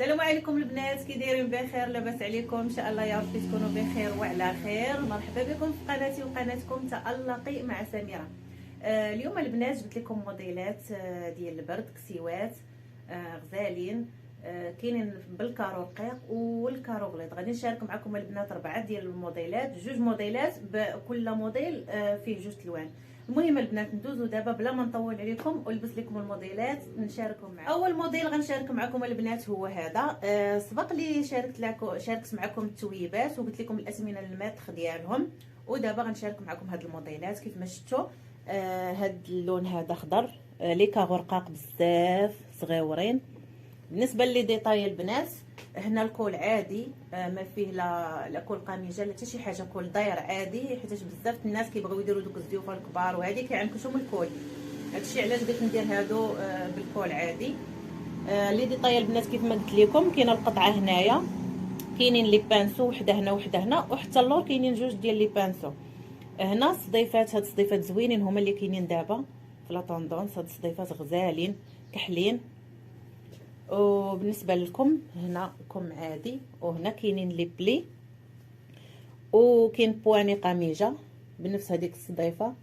السلام عليكم البنات، كي دايرين؟ بخير؟ لاباس عليكم؟ ان شاء الله يا ربي تكونوا بخير وعلى خير. مرحبا بكم في قناتي وقناتكم تألقي مع سميرة. اليوم البنات جبت لكم موديلات ديال البرد، كسيوات غزالين، كاينين بالكارو رقيق والكارو غليظ. غادي نشارك معكم البنات 4 ديال الموديلات، 2 موديلات بكل موديل فيه 2 الوان. المهم البنات ندوزو دابا بلا ما نطول عليكم ونلبس لكم الموديلات نشاركهم معكم. اول موديل غنشارك معكم البنات هو هذا. سبق لي شاركت معكم التويبات وقلت لكم الاسمنه الماتخ ديالهم، ودابا غنشارك معكم هاد الموديلات. كيف ما شفتوا هاد اللون هذا خضر، لي كاغو رقاق بزاف صغيورين. بالنسبه لي ديطاي البنات، هنا الكول عادي، ما فيه لا كول قميجه لا حتى شي حاجه، كول داير عادي، حيت بزاف الناس كيبغيو يديروا دوك الزيوفه الكبار وهذه كيعنكشوا من الكول. هادشي علاش قلت ندير هادو بالكول عادي. لي ديطاي البنات كيف ما قلت لكم، كاينه القطعه هنايا، كاينين لي بانسو وحده هنا وحده هنا، وحتى اللور كاينين 2 ديال لي بانسو. هنا الصديفات، هاد الصديفات زوينين، هما اللي كاينين دابا في لا طوندونس. هاد الصديفات غزالين كحلين. وبالنسبه لكم هنا كم عادي، وهنا كاينين لي بلي، وكاين بواني قميجه بنفس هذيك الصديفه،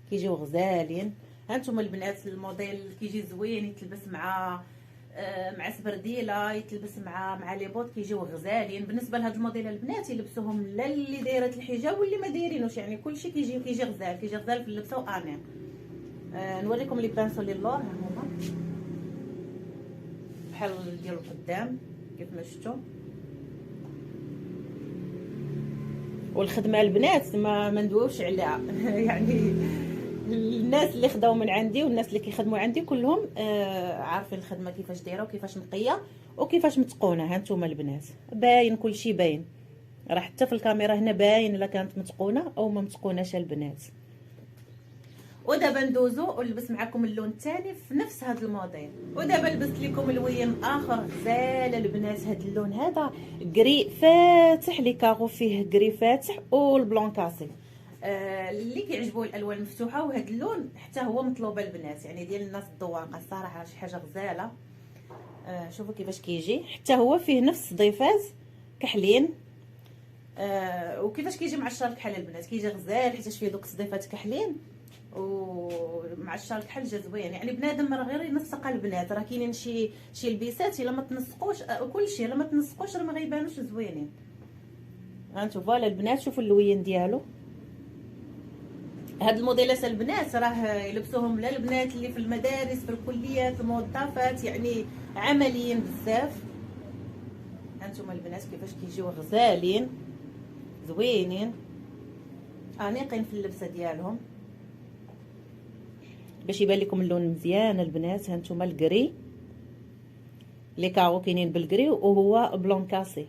كيجيو غزالين. هانتوما البنات الموديل كيجي زوين، يتلبس مع سبرديله، يتلبس مع لي بوط، كيجيو غزالين. بالنسبه لهاد الموديل البنات يلبسوهم لا اللي دايره الحجاب واللي ما دايرينوش، يعني كلشي كيجي غزال، كيجي غزال في اللبسه وانيق. نوريكم لي بانسو لي اللور، ها هما بحال ديال القدام كيف ما شفتوا. والخدمه البنات ما ندويوش عليها يعني الناس اللي خداو من عندي والناس اللي كيخدموا عندي كلهم عارفين الخدمه كيفاش دايره وكيفاش نقيه وكيفاش متقونه. ها نتوما البنات باين كلشي باين، راه حتى في الكاميرا هنا باين الا كانت متقونه او ما متقوناش البنات. ودابا ندوزو ونلبس معكم اللون الثاني في نفس هذا الموديل. ودابا لبست لكم لوين اخر غزال البنات. هذا اللون هذا كري فاتح، لي كاغو فيه كري فاتح والبلون كاسي. اللي كيعجبوا الالوان المفتوحه، وهذا اللون حتى هو مطلوب البنات، يعني ديال الناس الذواقه الصراحه، شي حاجه غزاله. شوفوا كيفاش كيجي، حتى هو فيه نفس الضيفات كحلين. وكيفاش كيجي مع الشال كحل البنات، كيجي غزال حيت فيه دوك الصديفات كحلين، ومع الشال كحل جا زوين. يعني بنادم راه غير ينسق البنات، راه كاينين شي لبيسات الا ما تنسقوش كلشي، الا ما تنسقوش راه ما غيبانوش زوينين. هانتو فوالا البنات، شوفوا اللوين ديالو. هاد الموديلات البنات راه يلبسوهم لا البنات اللي في المدارس، في الكليات، الموظفات، يعني عمليين بزاف. هانتوما البنات كيفاش كيجيو غزالين زوينين انيقين في اللبسه ديالهم. باش يبان لكم اللون مزيان البنات، هانتوما الكري، لي كاغو كاينين بالكري وهو بلون كاسي،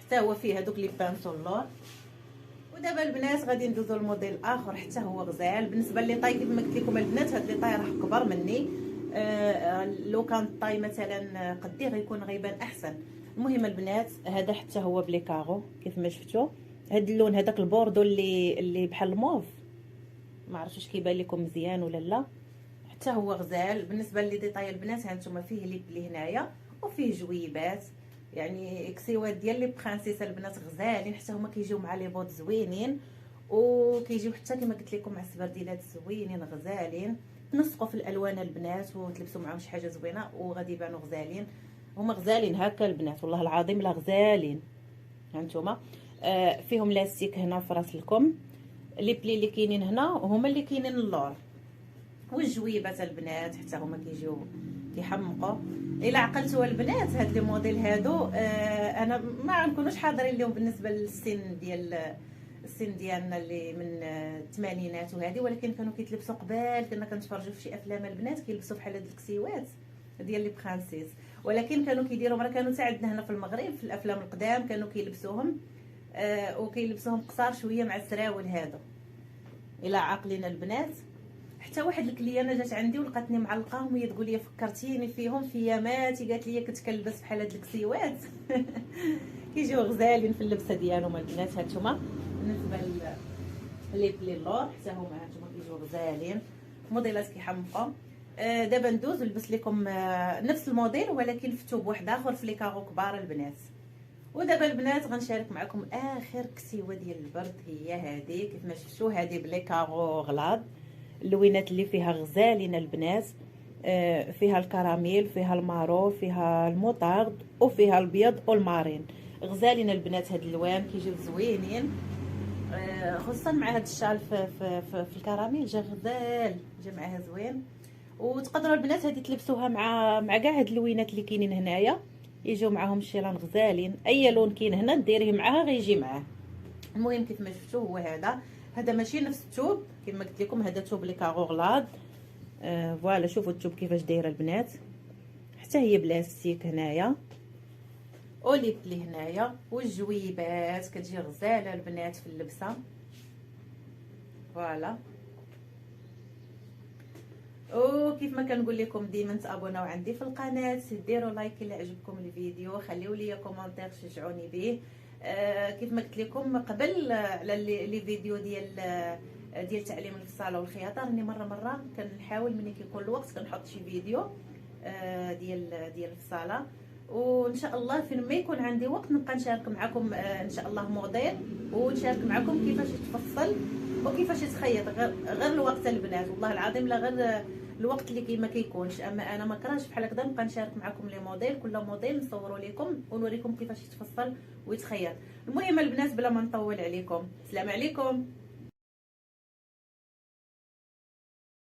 حتى هو فيه هذوك لي بانسو اللور. ودابا البنات غادي ندوزو لموديل اخر حتى هو غزال. بالنسبه لي طاي كيف ما قلت لكم البنات، هاد لي طاي راه كبر مني، لو كان طاي مثلا قدي غيبان احسن. المهم البنات هذا حتى هو بلي كاغو كيف ما شفتوا. هاد اللون هذاك البوردو اللي بحال الموف، ما عرفتش واش كيبان لكم مزيان ولا لا، حتى هو غزال. بالنسبه لي ديطاي البنات، هانتوما فيه لي هنايا وفيه جويبات، يعني كسيوات ديال لي برانسيس البنات غزالين، حتى هما كيجيو مع لي بوط زوينين، وكيجيو حتى كما قلت لكم مع السبرديلات زوينين غزالين. تنسقوا في الالوان البنات وتلبسوا معاهم شي حاجه زوينه وغادي يبانوا غزالين. هما غزالين هكا البنات، والله العظيم لا غزالين. هانتوما فيهم لاستيك هنا في راس الكم، لي بلي اللي كاينين هنا هما اللي كاينين اللور، والجويبات البنات حتى هما كيجيو كيحمقوا. الا عقلتوا البنات هاد لي موديل هادو، انا ما غنكونوش حاضرين لهم بالنسبه للسن ديالنا اللي من الثمانينات وهذه، ولكن كانوا كيتلبسوا قبال، كنا كنتفرجوا في شي افلام البنات كيلبسوا بحال هاد الكسيوات ديال لي برانسيس، ولكن كانوا كيديروا، راه كانوا حتى عندنا هنا في المغرب في الافلام القدام كانوا كيلبسوهم، وكيلبسوهم قصار شويه مع السراول هادو. الا عاقلين البنات. حتى واحد الكليانه جات عندي ولقاتني معلقاهم، وهي تقول لي فكرتيني فيهم في ياماتي، قالت لي كنت كنلبس بحال هاد الكسيوات كيجيو غزالين في اللبسه ديالهم البنات. هانتوما بالنسبه لي بلي اللور حتى هما هانتوما كيجيو غزالين، موديلات كيحمقوا. دابا ندوز نلبس لكم نفس الموديل ولكن في ثوب واحد اخر في لي كارو كبار البنات. ودابا البنات غنشارك معكم اخر كسيوه ديال البرد، هي هذه كيف ما شفتوا، هذه بلي كارو غلاض، اللوينات اللي فيها غزالين البنات. فيها الكراميل، فيها المارو، فيها الموطارد، وفيها البيض والمارين. غزالين البنات، هاد اللوان كيجيو زوينين، خصوصا مع هاد الشال في الكراميل جا غزال، جا معاها زوين. وتقدروا البنات هذه تلبسوها مع كاع هاد اللوينات اللي كاينين هنايا، يجيو معاهم الشيلان غزالين. اي لون كاين هنا ديريه معاه غيجي معاه. المهم كيف ما شفتوا هو هذا ماشي نفس الثوب كما قلت لكم، هذا ثوب لي كارو غلاض. فوالا شوفوا الثوب كيفاش دايره البنات، حتى هي بلاستيك هنايا، اولي بلي هنايا، والجويبات كتجي غزاله البنات في اللبسه. فوالا. وكيف ما كنقول لكم ديما تابوناو عندي في القناه، ديروا لايك الا عجبكم الفيديو، خليوا لي كومونتير شجعوني به. كيف ما قلت لكم قبل على لي فيديو ديال تعليم الفصاله والخياطه، راني مره كنحاول ملي كيكون الوقت كنحط شي فيديو ديال الفصاله. وان شاء الله فين ما يكون عندي وقت نبقى نشارك معكم ان شاء الله موديل، ونشارك معكم كيفاش يتفصل وكيفاش يتخيط. غير الوقت البنات والله العظيم لا غير الوقت اللي ما كيكونش، اما انا ما كرهتش بحال هكذا نبقى نشارك معكم لي موديل، كل موديل نصوروا لكم ونوريكم كيفاش يتفصل ويتخيط. المهم البنات بلا ما نطول عليكم، السلام عليكم.